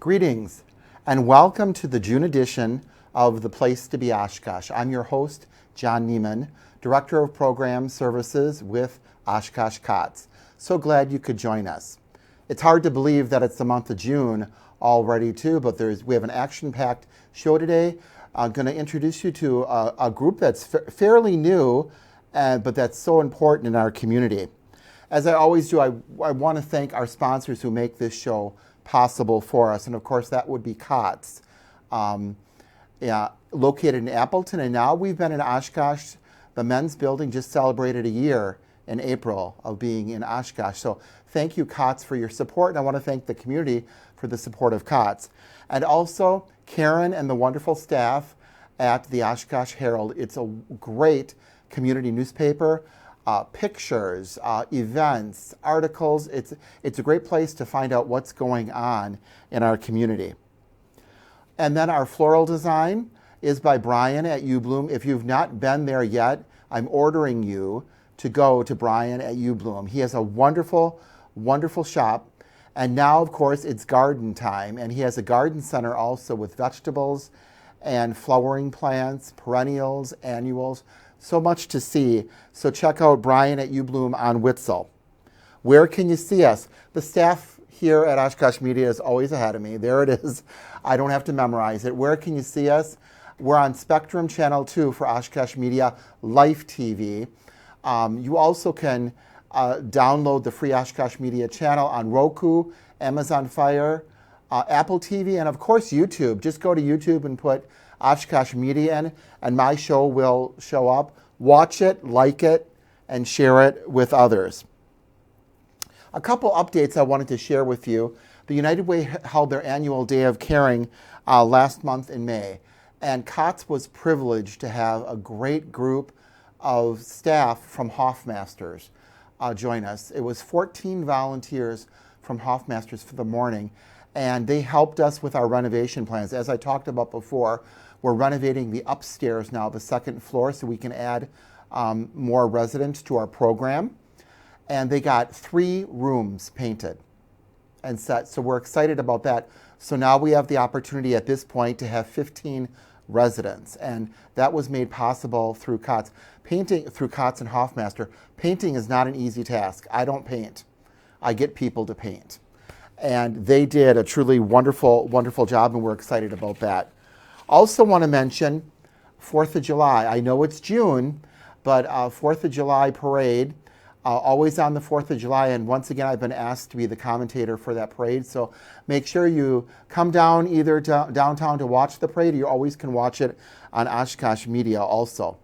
Greetings and welcome to the June edition of The Place to Be Oshkosh. I'm your host, John Neiman, Director of Program Services with Oshkosh COTS. So glad you could join us. It's hard to believe that it's the month of June already too, but we have an action-packed show today. I'm going to introduce you to a group that's fairly new, but that's so important in our community. As I always do, I want to thank our sponsors who make this show possible for us, and of course that would be COTS, located in Appleton, and now we've been in Oshkosh. The men's building just celebrated a year in April of being in Oshkosh. So thank you, COTS, for your support, and I want to thank the community for the support of COTS. And also Karen and the wonderful staff at the Oshkosh Herald. It's a great community newspaper. Pictures, events, articles. It's a great place to find out what's going on in our community. And then our floral design is by Brian at UBloom. If you've not been there yet, I'm ordering you to go to Brian at UBloom. He has a wonderful, wonderful shop. And now, of course, it's garden time. And he has a garden center also with vegetables and flowering plants, perennials, annuals. So much to see. So check out Brian at UBloom on Witzel. Where can you see us? The staff here at Oshkosh Media is always ahead of me. There it is. I don't have to memorize it. Where can you see us? We're on Spectrum Channel 2 for Oshkosh Media Life TV. You also can download the free Oshkosh Media channel on Roku, Amazon Fire, Apple TV, and of course YouTube. Just go to YouTube and put Oshkosh Media in, and my show will show up. Watch it, like it, and share it with others. A couple updates I wanted to share with you. The United Way held their annual Day of Caring last month in May, and COTS was privileged to have a great group of staff from Hoffmasters join us. It was 14 volunteers from Hoffmasters for the morning, and they helped us with our renovation plans. As I talked about before, we're renovating the upstairs now, the second floor, so we can add more residents to our program. And they got 3 rooms painted and set, so we're excited about that. So now we have the opportunity at this point to have 15 residents, and that was made possible through COTS. Painting through COTS and Hoffmaster. Painting is not an easy task. I don't paint. I get people to paint. And they did a truly wonderful, wonderful job, and we're excited about that. Also want to mention 4th of July. I know it's June, but 4th of July parade, always on the 4th of July. And once again, I've been asked to be the commentator for that parade. So make sure you come down either downtown to watch the parade, or you always can watch it on Oshkosh Media also.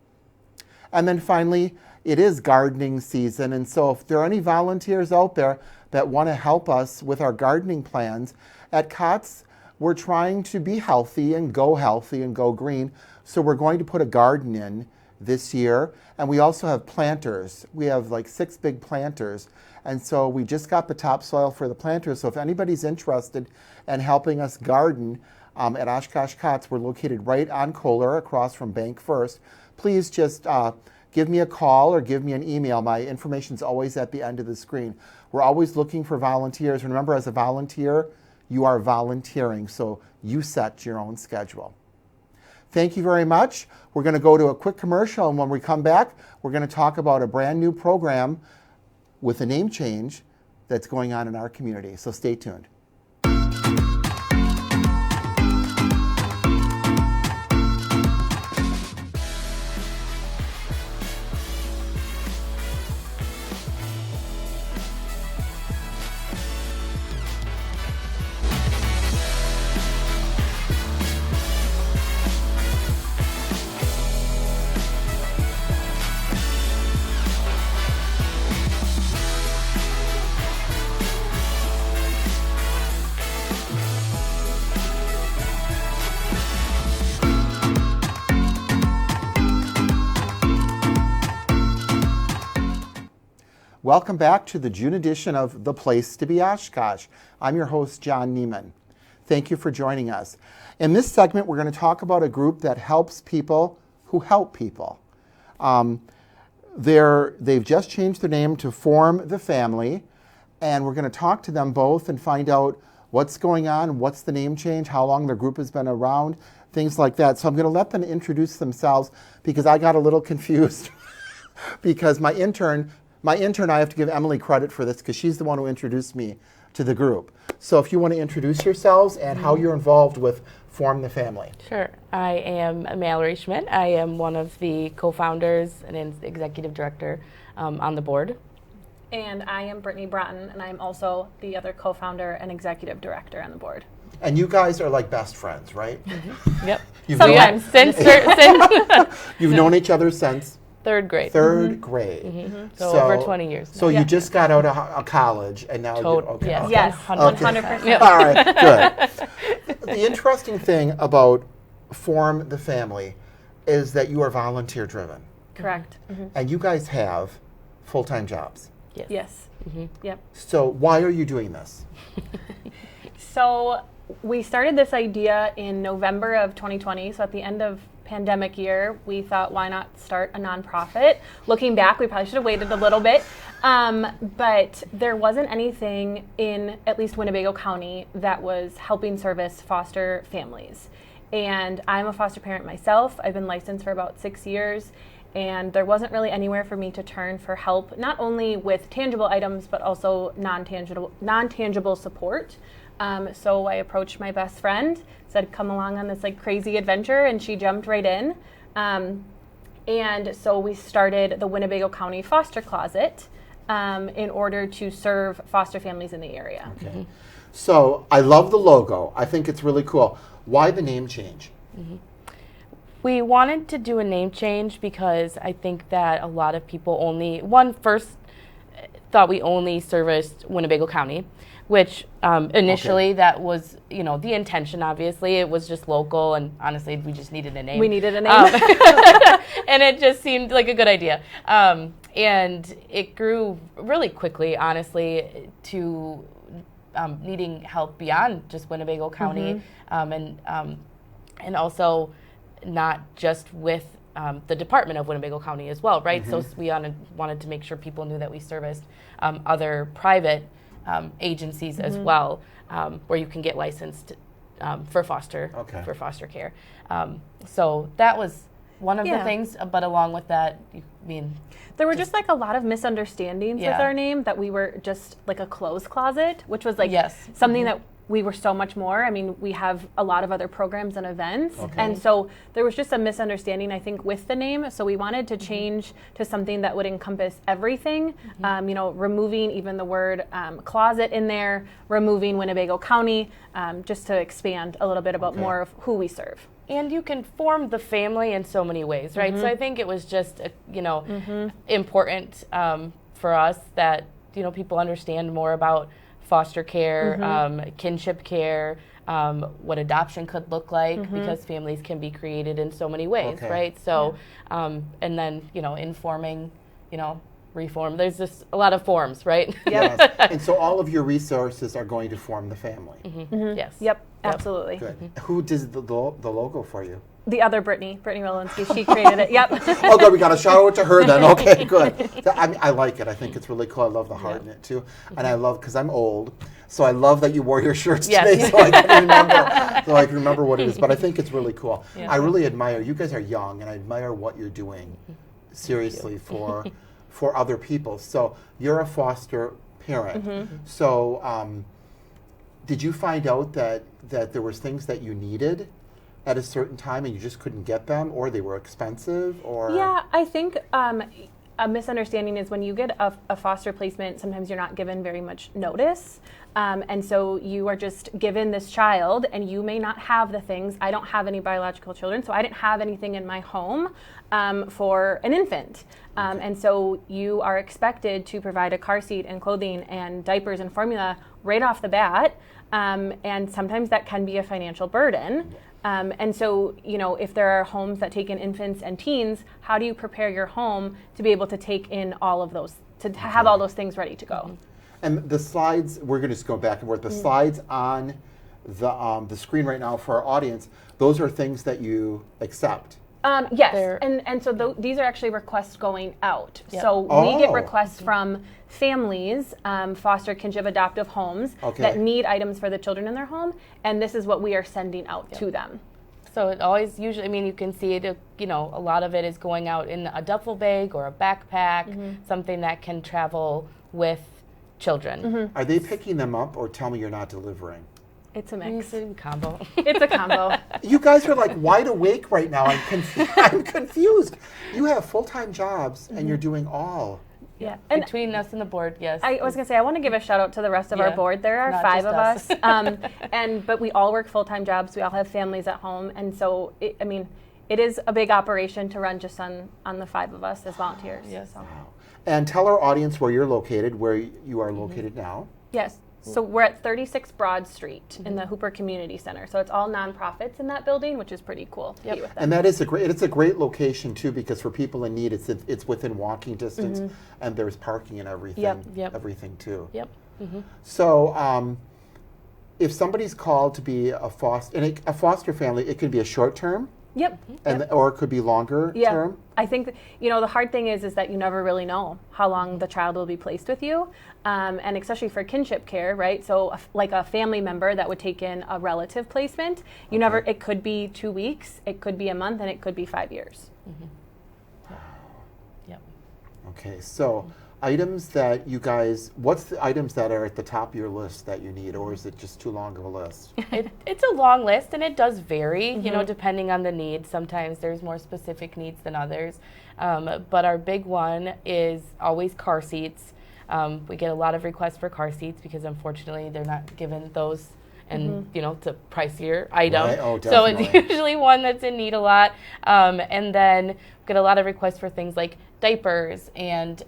And then finally, it is gardening season. And so if there are any volunteers out there that want to help us with our gardening plans, at COTS, we're trying to be healthy and go green. So we're going to put a garden in this year. And we also have planters. We have like 6 big planters. And so we just got the topsoil for the planters. So if anybody's interested in helping us garden at Oshkosh COTS, we're located right on Kohler across from Bank First. Please just give me a call or give me an email. My information's always at the end of the screen. We're always looking for volunteers. Remember, as a volunteer, you are volunteering, so you set your own schedule. Thank you very much. We're going to go to a quick commercial, and when we come back, we're going to talk about a brand new program with a name change that's going on in our community. So stay tuned. Welcome back to the June edition of The Place to Be Oshkosh. I'm your host, John Neiman. Thank you for joining us. In this segment, we're going to talk about a group that helps people who help people. They've just changed their name to Form the Family, and we're going to talk to them both and find out what's going on, what's the name change, how long their group has been around, things like that. So I'm going to let them introduce themselves because I got a little confused because my intern, I have to give Emily credit for this because she's the one who introduced me to the group. So if you want to introduce yourselves and how you're involved with Form the Family. Sure. I am Mallory Schmidt. I am one of the co-founders and executive director on the board. And I am Brittany Broughton, and I'm also the other co-founder and executive director on the board. And you guys are like best friends, right? Mm-hmm. Yep. Sometimes. Since you've known each other since? Third grade. Third grade. Mm-hmm. So over 20 years now. So you just got out of college and now you're okay. Yes, Okay. Yes, 100%. Yep. All right, good. The interesting thing about Form the Family is that you are volunteer driven. Correct. And you guys have full-time jobs. Yes. Yep. So why are you doing this? So we started this idea in November of 2020. So at the end of pandemic year, we thought, why not start a nonprofit? Looking back, we probably should have waited a little bit. But there wasn't anything in at least Winnebago County that was helping service foster families. And I'm a foster parent myself. I've been licensed for about 6 years. And there wasn't really anywhere for me to turn for help, not only with tangible items, but also non-tangible support. So I approached my best friend, said, come along on this like crazy adventure, and she jumped right in. And so we started the Winnebago County Foster Closet in order to serve foster families in the area. Okay. So I love the logo. I think it's really cool. Why the name change? We wanted to do a name change because I think that a lot of people first thought we only serviced Winnebago County, which initially that was, the intention, obviously. It was just local, and honestly, we just needed a name. We needed a name. And it just seemed like a good idea. And it grew really quickly, honestly, to needing help beyond just Winnebago County, and also not just with the Department of Winnebago County as well, right? So we wanted to make sure people knew that we serviced other private agencies as well, where you can get licensed for foster care. So that was one of the things, but along with that, there were just like a lot of misunderstandings with our name, that we were just like a clothes closet, which was like something that we were so much more. I mean, we have a lot of other programs and events. And so there was just a misunderstanding, I think, with the name. So we wanted to change to something that would encompass everything, removing even the word closet in there, removing Winnebago County, just to expand a little bit about more of who we serve. And you can form the family in so many ways, right? So I think it was just, important for us that, people understand more about foster care, kinship care, what adoption could look like, because families can be created in so many ways, right? So, and then, informing, reform. There's just a lot of forms, right? Yes. And so all of your resources are going to Form the Family. Yes. Yep, absolutely. Good. Who did the logo for you? The other Brittany Rolinski, she created it. Yep. Oh, good. We got a shout out to her then. Okay, good. I like it. I think it's really cool. I love the heart in it too, and I love, because I'm old, so I love that you wore your shirts today, so I can remember. So I can remember what it is. But I think it's really cool. I really admire. You guys are young, and I admire what you're doing. Seriously, for other people. So you're a foster parent. So did you find out that there was things that you needed at a certain time and you just couldn't get them, or they were expensive, or? Yeah, I think a misunderstanding is when you get a foster placement, sometimes you're not given very much notice. And so you are just given this child, and you may not have the things. I don't have any biological children, so I didn't have anything in my home for an infant. And so you are expected to provide a car seat and clothing and diapers and formula right off the bat. And sometimes that can be a financial burden. And so, if there are homes that take in infants and teens, how do you prepare your home to be able to take in all of those, to have all those things ready to go? And the slides, we're going to just go back and forth. The slides on the screen right now for our audience, those are things that you accept. Yes, They're- and so these are actually requests going out. Yep. So we get Oh. requests from families, foster kinship adoptive homes Okay. that need items for the children in their home, and this is what we are sending out to them. So it always usually, I mean, you can see it, a lot of it is going out in a duffel bag or a backpack, something that can travel with children. Are they picking them up, or tell me you're not delivering? It's a It's mix. a combo. It's a combo. You guys are like wide awake right now. I'm confused. You have full-time jobs and you're doing all. Yeah, and Between us and the board, yes. I was gonna say I want to give a shout out to the rest of our Yeah. board. There are Not 5 of just us, but we all work full-time jobs. We all have families at home, and so it is a big operation to run just on the 5 of us as volunteers. Yes. So. And tell our audience where you're located, where you are located now. Yes. So we're at 36 Broad Street in the Hooper Community Center. So it's all nonprofits in that building, which is pretty cool to be with them. And that is it's a great location too, because for people in need, it's within walking distance, and there's parking and everything, Yep. everything too. Yep. So, if somebody's called to be a foster family, it could be a short term, Yep. or it could be longer Yeah. term. I think the hard thing is that you never really know how long the child will be placed with you, and especially for kinship care, right? So like a family member that would take in a relative placement, you never. It could be 2 weeks, it could be a month, and it could be 5 years. Yep. Okay, so items that you guys, what's the items that are at the top of your list that you need, or is it just too long of a list? It's a long list, and it does vary, depending on the need. Sometimes there's more specific needs than others. But our big one is always car seats. We get a lot of requests for car seats because unfortunately they're not given those, and it's a pricier item. Right. Oh, so it's definitely. usually one that's in need a lot. And then we get a lot of requests for things like diapers and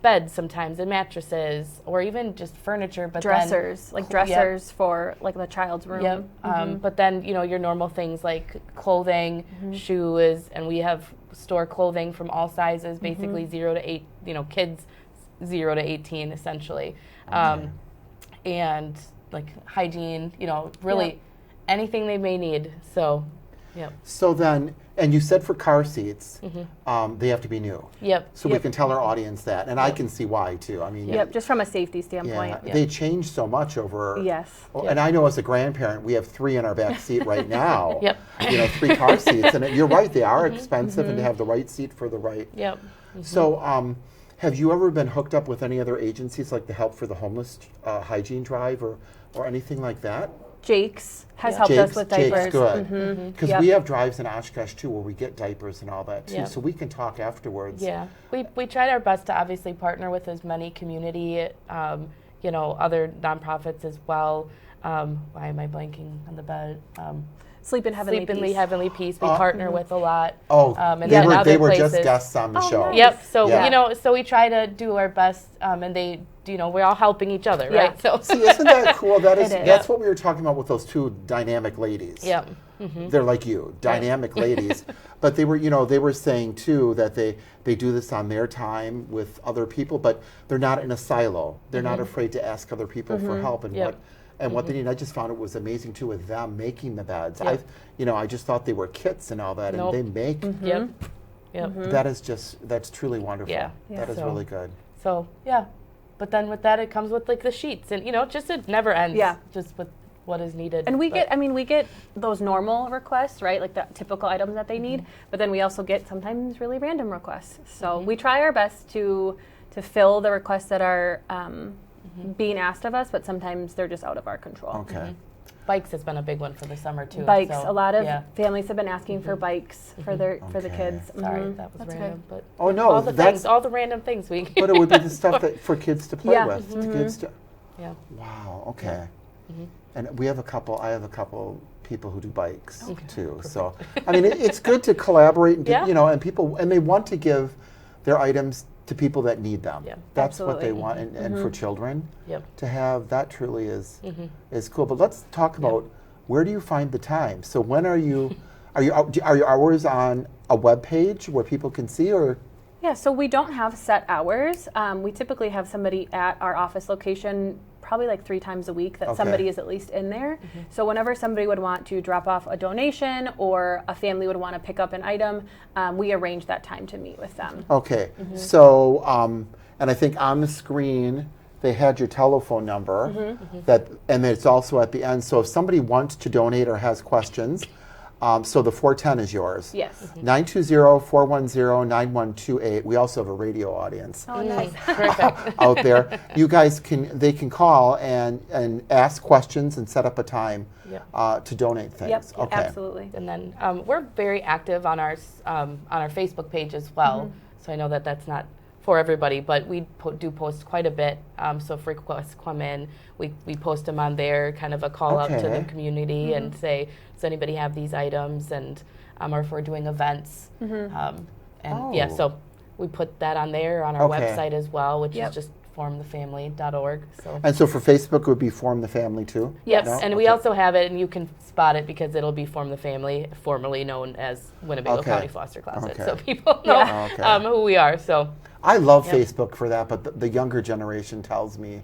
beds sometimes, and mattresses, or even just furniture. But Dressers, then, dressers for like the child's room. Yep. But then your normal things like clothing, shoes, and we have store clothing from all sizes, basically 0 to 8. Kids 0 to 18 essentially, and like hygiene. Really anything they may need. So, yep. So then, and you said for car seats, they have to be new. Yep. So we can tell our audience that, and I can see why too. I mean, Yep, just from a safety standpoint. they change so much over. Yes. Oh, and I know as a grandparent, we have 3 in our back seat right now. Yep. 3 car seats, and you're right, they are expensive, and to have the right seat for the right. Yep. So, have you ever been hooked up with any other agencies like the Help for the Homeless hygiene drive or anything like that? Jake's has helped us with diapers. Jake's good. Because we have drives in Oshkosh too where we get diapers and all that too. Yep. So we can talk afterwards. Yeah, we tried our best to obviously partner with as many community, other nonprofits as well. Why am I blanking on the bed? Sleep in Heavenly Sleep in Peace. Heavenly Peace. We partner with a lot. Oh, and they then were other just places. guests on the show. nice. Yep. So Yeah. so we try to do our best, and they, we're all helping each other, Yeah. right? So See, isn't that cool? That is, It is. that's what we were talking about with those 2 dynamic ladies. Yep. They're like you, dynamic ladies. But they were saying too that they do this on their time with other people, but they're not in a silo. They're not afraid to ask other people for help and Yep. what they need. I just found it was amazing too with them making the beds. Yep. I just thought they were kits and all that, Nope. and they make Yep. Yep. that's truly wonderful. Yeah. That is So- really good. So yeah, but then with that it comes with like the sheets, and just it never ends. Yeah. Just with what is needed. And we But- get those normal requests, right? Like the typical items that they need. But then we also get sometimes really random requests. So we try our best to fill the requests that are being asked of us, but sometimes they're just out of our control. Okay. Bikes has been a big one for the summer too. Bikes. so, A lot of yeah. families have been asking for bikes for the Okay. kids. Sorry, Mhm. that was That's random, but Oh no, all the that's all the random things we. but it would be the stuff that for kids to play Yeah. with. The kids to. Yeah. Wow. Okay. And I have a couple people who do bikes too. So I mean, it's good to collaborate and get, Yeah. and people, and they want to give their items to people that need them. Yeah. That's what they Absolutely. want, and for children Yep. to have that truly is cool. But let's talk about where do you find the time? So when are your hours on a web page where people can see, or Yeah, so we don't have set hours. We typically have somebody at our office location probably like 3 times a week that somebody is at least in there. So whenever somebody would want to drop off a donation or a family would want to pick up an item, we arrange that time to meet with them. Okay, so, and I think on the screen, they had your telephone number, and it's also at the end. So if somebody wants to donate or has questions, so the 410 is yours. Yes. 920-410-9128. We also have a radio audience Oh, nice. out there. You guys they can call and ask questions and set up a time to donate things. Yep, Okay. absolutely. And then we're very active on our Facebook page as well. So I know that that's not for everybody, but we do post quite a bit. So if requests come in, we post them on there, kind of a call out to the community and say, does anybody have these items? And or if we're doing events. So we put that on there on our website as well, which is just formthefamily.org. And so for Facebook, it would be Form the Family too? Yes, No? and we also have it, and you can spot it because it'll be Form the Family, formerly known as Winnebago County Foster Closet. So people know who we are. So I love Facebook for that, but the younger generation tells me,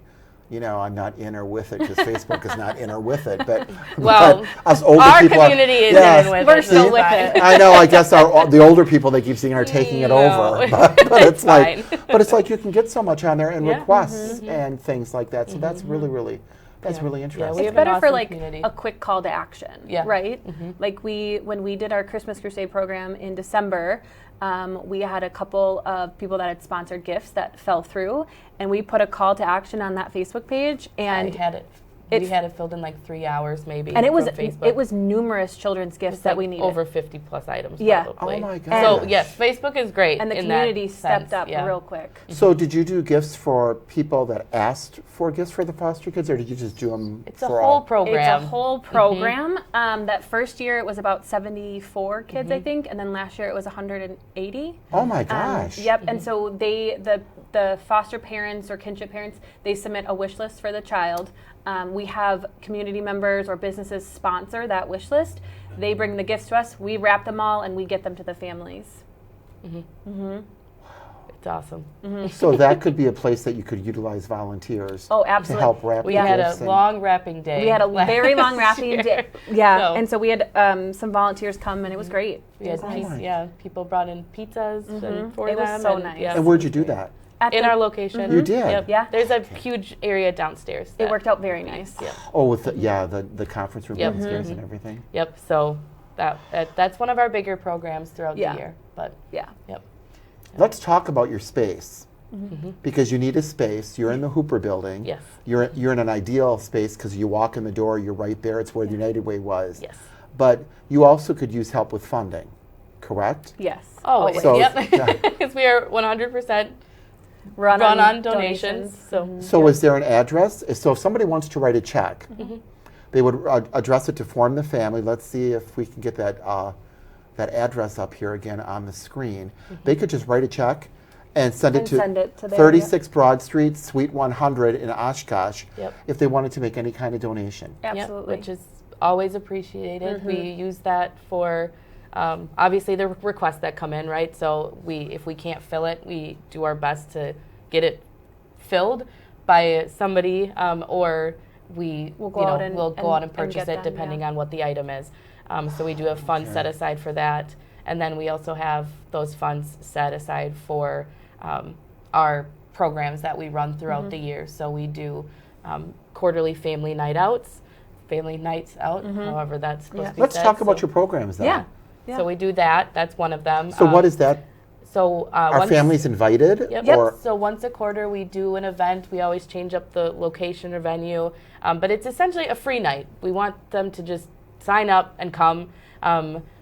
I'm not in or with it because Facebook is not in or with it. But, well, but us older our people community is in with it. We're still with it. I know. I guess the older people they keep seeing are taking it over, but it's like, you can get so much on there and requests and things like that. So that's really, really. That's really interesting. It's better for like a quick call to action, right? Like when we did our Christmas Crusade program in December, we had a couple of people that had sponsored gifts that fell through, and we put a call to action on that Facebook page. And we had it filled in like 3 hours maybe. And it was Facebook. Numerous children's gifts that we needed. Over 50 plus items. Yeah. Probably. Oh my God. So yes, Facebook is great. And the in community that stepped sense. up real quick. So did you do gifts for people that asked for gifts for the foster kids, or did you just do them It's a for whole all? program. It's a whole program. That first year it was about 74 kids, I think, and then last year it was 180. Oh my gosh. Yep. And so the foster parents or kinship parents, they submit a wish list for the child. We have community members or businesses sponsor that wish list. They bring the gifts to us. We wrap them all and we get them to the families. It's awesome. So that could be a place that you could utilize volunteers Oh, absolutely. to help wrap We the had gifts a long wrapping day. We had a very long wrapping day. Yeah, So- and so we had some volunteers come, and it was great. We had people brought in pizzas and for It was them. so and, nice. yeah. And where'd you do that? In our location. You did? Yep. Yeah. There's a huge area downstairs. It worked out very nice. Yeah. Oh, with the conference room downstairs and everything. Yep. So that's one of our bigger programs throughout the year. But Yeah. yep. Let's talk about your space. Because you need a space. You're in the Hooper building. Yes. You're in an ideal space because you walk in the door, you're right there. It's where the United Way was. Yes. But you also could use help with funding, correct? Yes. Always. So- yep. yeah. Because we are 100% Run on donations. So So is there an address? So if somebody wants to write a check, they would address it to Form the Family. Let's see if we can get that address up here again on the screen. They could just write a check and send it to there, 36 Broad Street, Suite 100 in Oshkosh Yep. if they wanted to make any kind of donation. Absolutely. Yep, which is always appreciated. We use that for obviously the requests that come in, right? So if we can't fill it, we do our best to get it filled by somebody, or we'll go out and purchase get it them, depending on what the item is. So we do have funds set aside for that, and then we also have those funds set aside for our programs that we run throughout the year. So we do quarterly family nights out, however that's supposed to be Let's said. talk about your programs then. Yeah. So we do that. That's one of them. So what is that? So Are families invited? Yep. Or So once a quarter we do an event. We always change up the location or venue, but it's essentially a free night. We want them to just sign up and come.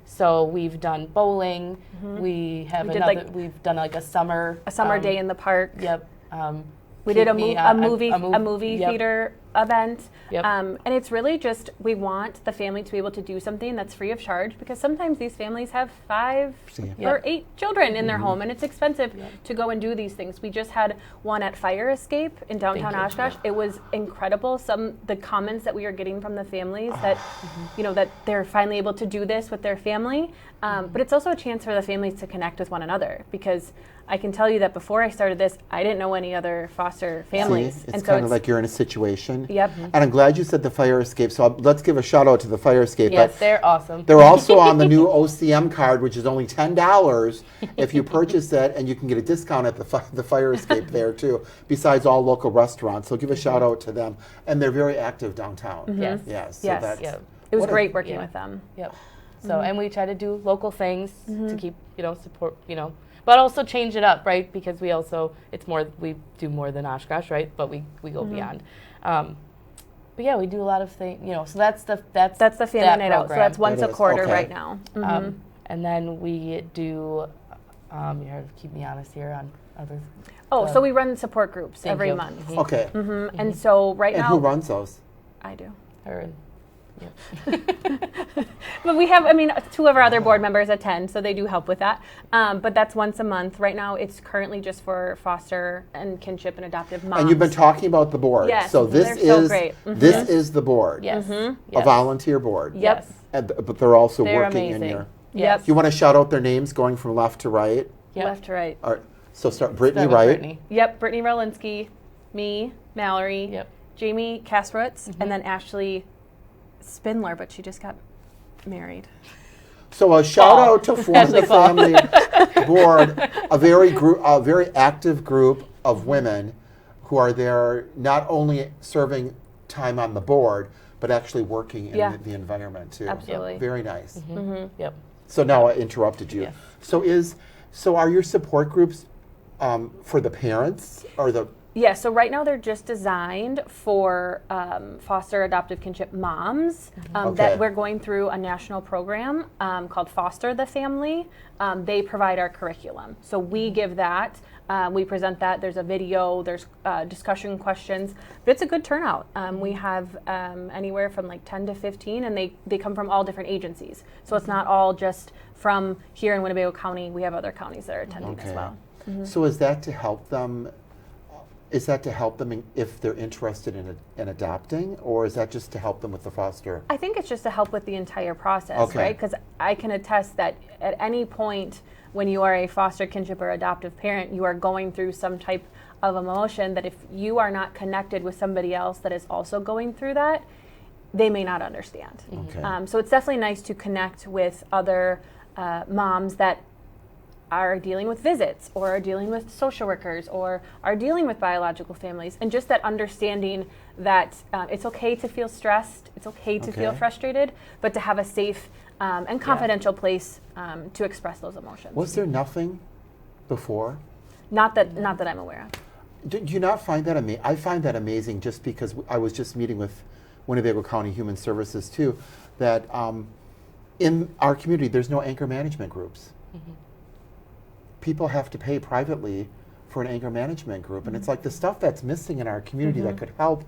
So we've done bowling. We've done like a summer a summer day in the park. Yep. We did a movie movie theater event. Yep. And it's really just, we want the family to be able to do something that's free of charge, because sometimes these families have 5 or 8 children in their home, and it's expensive to go and do these things. We just had one at Fire Escape in downtown Oshkosh. It was incredible. The comments that we are getting from the families that, that they're finally able to do this with their family. But it's also a chance for the families to connect with one another, because I can tell you that before I started this, I didn't know any other foster families. See, it's kind of like you're in a situation. Yep. And I'm glad you said the Fire Escape. So let's give a shout out to the Fire Escape. Yes, But they're awesome. they're also on the new OCM card, which is only $10 if you purchase it, and you can get a discount at the Fire Escape there too, besides all local restaurants. So give a shout out to them. And they're very active downtown. Yes. Yes. So Yes. that's, It was what a- great working with them. Yep. So, and we try to do local things to keep, support, but also change it up, right? Because we do more than Oshkosh, right? But we go beyond. But yeah, we do a lot of things, so that's the family night out. So that's once It a is. quarter Okay. right now. And then we do, you have to keep me honest here on others. So we run support groups Thank every you. month. Okay. And so right And now, who runs those? I do. Her and, But we have, 2 of our other board members attend, so they do help with that. But that's once a month. Right now, it's currently just for foster and kinship and adoptive moms. And you've been talking about the board. Yes, So this they're so is great. this is the board. yes. A Yes. volunteer board. Yep. And, but they're also They're working in amazing. your. Yes. You want to shout out their names going from left to right? Yep. Left to right. All right. So start Brittany, Start with right? Brittany. Yep, Brittany Rolinski, me, Mallory, Yep. Jamie Kasprutz, and then Ashley Spindler, but she just got married. So a shout out to Form the Family Board, a very active group of women who are there not only serving time on the board, but actually working in Yeah. the environment too. Absolutely. Very nice. Yep. So now I interrupted you. Yes. So are your support groups for the parents or the? Yeah, so right now they're just designed for foster adoptive kinship moms. Okay. That we're going through a national program called Foster the Family. They provide our curriculum. So we give that, we present that. There's a video, there's discussion questions. But it's a good turnout. We have anywhere from like 10 to 15, and they come from all different agencies. So it's not all just from here in Winnebago County. We have other counties that are attending as well. So is that to help them? Is that to help them if they're interested in adopting, or is that just to help them with the foster? I think it's just to help with the entire process, Okay. right? Because I can attest that at any point when you are a foster, kinship, or adoptive parent, you are going through some type of emotion that if you are not connected with somebody else that is also going through that, they may not understand. Okay. So it's definitely nice to connect with other moms that are dealing with visits or are dealing with social workers or are dealing with biological families, and just that understanding that it's okay to feel stressed, it's okay to feel Okay. frustrated, but to have a safe and confidential place to express those emotions. Was there nothing before? Not that I'm aware of. Do you not find that amazing? I find that amazing just because I was just meeting with Winnebago County Human Services too, that in our community there's no anchor management groups. People have to pay privately for an anger management group, and it's like the stuff that's missing in our community that could help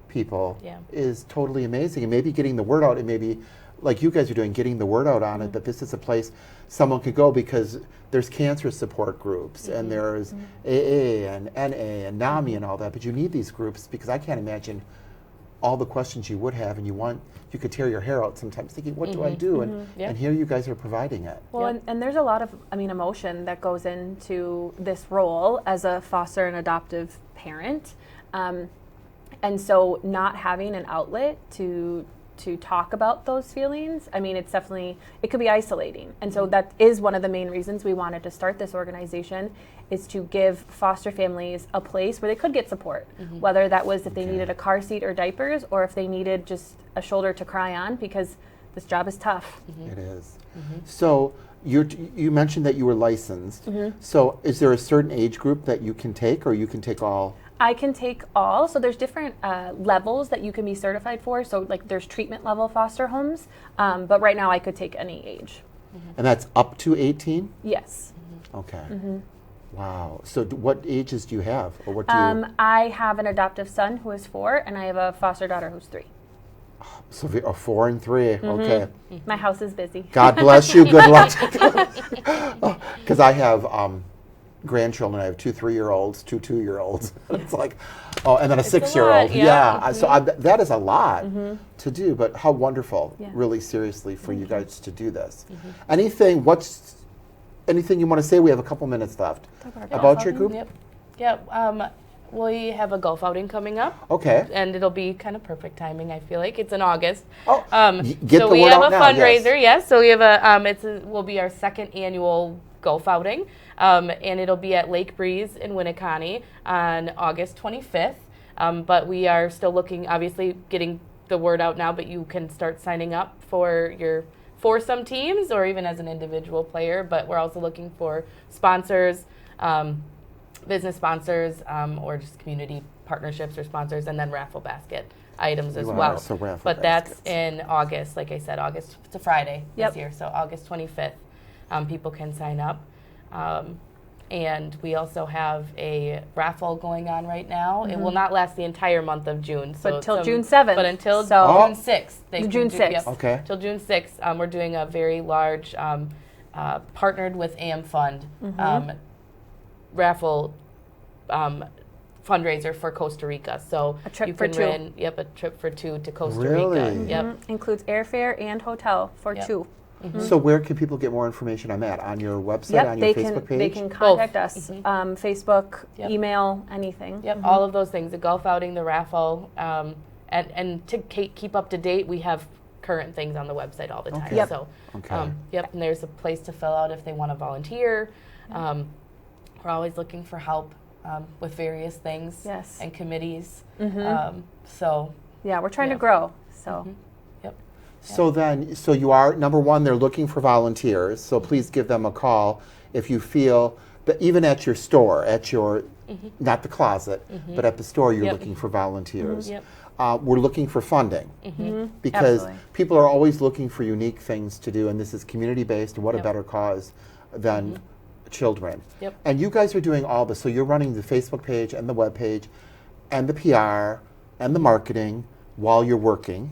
people is totally amazing. And maybe getting the word out, and maybe like you guys are doing, getting the word out on it, that this is a place someone could go, because there's cancer support groups and there's AA and NA and NAMI and all that, but you need these groups, because I can't imagine all the questions you would have, and you could tear your hair out sometimes thinking, what do I do? And here you guys are providing it. Well, and there's a lot of, emotion that goes into this role as a foster and adoptive parent. And so not having an outlet to talk about those feelings, it's definitely, it could be isolating. And so that is one of the main reasons we wanted to start this organization, is to give foster families a place where they could get support, whether that was if they needed a car seat or diapers, or if they needed just a shoulder to cry on, because this job is tough. It is. So you mentioned that you were licensed. So is there a certain age group that you can take, or you can take all? I can take all. So there's different levels that you can be certified for. So like there's treatment level foster homes, but right now I could take any age. And that's up to 18? Yes. Okay. Wow. So what ages do you have? Or what do you... I have an adoptive son who is 4, and I have a foster daughter who's 3. So 4 and 3. Okay. My house is busy. God bless you. Good luck. Because I have grandchildren. I have 2 3-year-olds, 2 2-year-olds. It's like, and then a 6-year-old. lot, yeah. So that is a lot to do, but how wonderful, Yeah. really seriously, for you guys to do this. Anything you want to say? We have a couple minutes left. About your group? Yep. Yep. We have a golf outing coming up. Okay. And it'll be kind of perfect timing, I feel like. It's in August. Oh, get so the we word have out a now, fundraiser, yes. So we have will be our 2nd annual golf outing. And it'll be at Lake Breeze in Winneconne on August 25th. But we are still looking, obviously, getting the word out now, but you can start signing up for your foursome teams or even as an individual player. But we're also looking for sponsors, business sponsors, or just community partnerships or sponsors, and then raffle basket items as well. So raffle but baskets. that's in August, like I said, August. It's a Friday Yep. this year, so August 25th, people can sign up. And we also have a raffle going on right now. It will not last the entire month of June. So But till June 7th. But until So- June 6th. June 6th. Okay. Till June 6th, we're doing a very large, partnered with AM Fund raffle fundraiser for Costa Rica. So A trip you for can 2. win, a trip for 2 to Costa Really? Rica. Yep. Includes airfare and hotel for Yep. 2. So where can people get more information on that? On your website, Yep, on your they Facebook can page? they can contact us. Facebook, Yep. email, anything. Yep, all of those things, the golf outing, the raffle, and to keep up to date, we have current things on the website all the time. Okay. Yep. So, Okay. and there's a place to fill out if they want to volunteer. We're always looking for help with various things Yes. and committees. Yeah, we're trying Yeah. to grow. So So you are, number one, they're looking for volunteers, so please give them a call if you feel that even at your store, at your, not the closet, but at the store, you're Yep. looking for volunteers. Yep. We're looking for funding because Absolutely. people are always looking for unique things to do, and this is community-based, and what a Yep. better cause than children. Yep. And you guys are doing all this, so you're running the Facebook page and the web page and the PR and the marketing while you're working.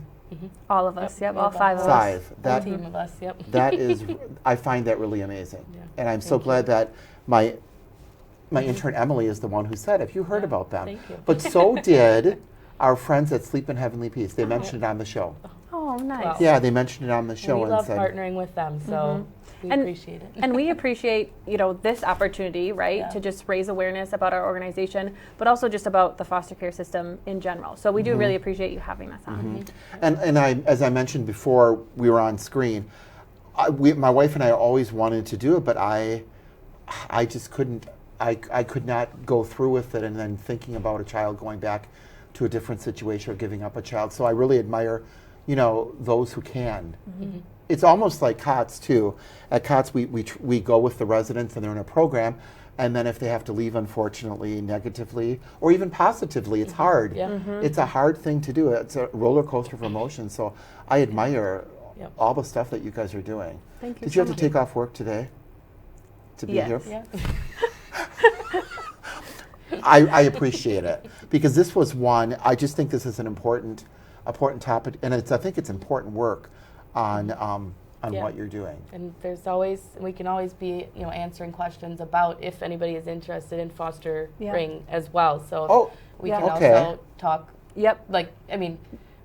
all of us. Yep, we all have 5 of us. 5. Whole That team of us, yep. that is, I find that really amazing. Yeah. And I'm so glad that my intern Emily is the one who said, have you heard Yeah, about them? thank you. But so did our friends at Sleep in Heavenly Peace. They mentioned it on the show. Oh, nice. Wow. Yeah, they mentioned it on the show We and love said, partnering with them, so we And- appreciate it. And we appreciate, this opportunity, right, Yeah. to just raise awareness about our organization, but also just about the foster care system in general. So we do really appreciate you having us on. and I, as I mentioned before we were on screen, my wife and I always wanted to do it, but I just couldn't, I could not go through with it, and then thinking about a child going back to a different situation or giving up a child. So I really admire, those who can. It's almost like COTS too. At COTS, we go with the residents and they're in a program, and then if they have to leave, unfortunately, negatively or even positively, it's hard. Yeah. It's a hard thing to do. It's a roller coaster of emotions. So I admire Yep. all the stuff that you guys are doing. Thank you Did so you have much. to take off work today to be Yes. here? Yeah. I appreciate it because this was one. I just think this is an important topic, and I think it's important work on Yeah. what you're doing. And we can always be, answering questions about if anybody is interested in fostering as well. So we Yeah. can Okay. also talk, Yep.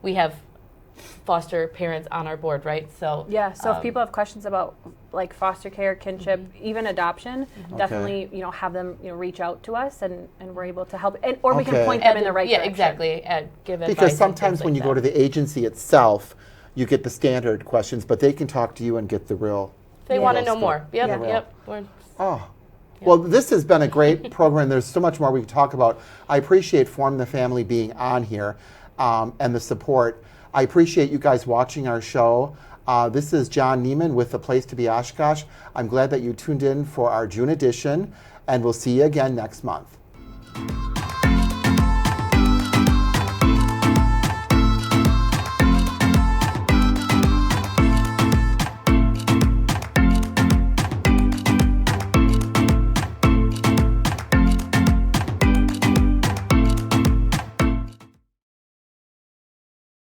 we have foster parents on our board, right? So Yeah, so if people have questions about like foster care, kinship, even adoption, definitely, have them, reach out to us and we're able to help. Or we Okay. can point them in the right yeah, direction. exactly. Give advice Because and sometimes things when like you go to that. the agency itself, you get the standard questions, but they can talk to you and get the real. They want to real know stuff. more. Yep, Yeah. yep. We're, Oh. Well, this has been a great program. There's so much more we can talk about. I appreciate Form the Family being on here and the support. I appreciate you guys watching our show. This is John Neiman with The Place to Be Oshkosh. I'm glad that you tuned in for our June edition, and we'll see you again next month.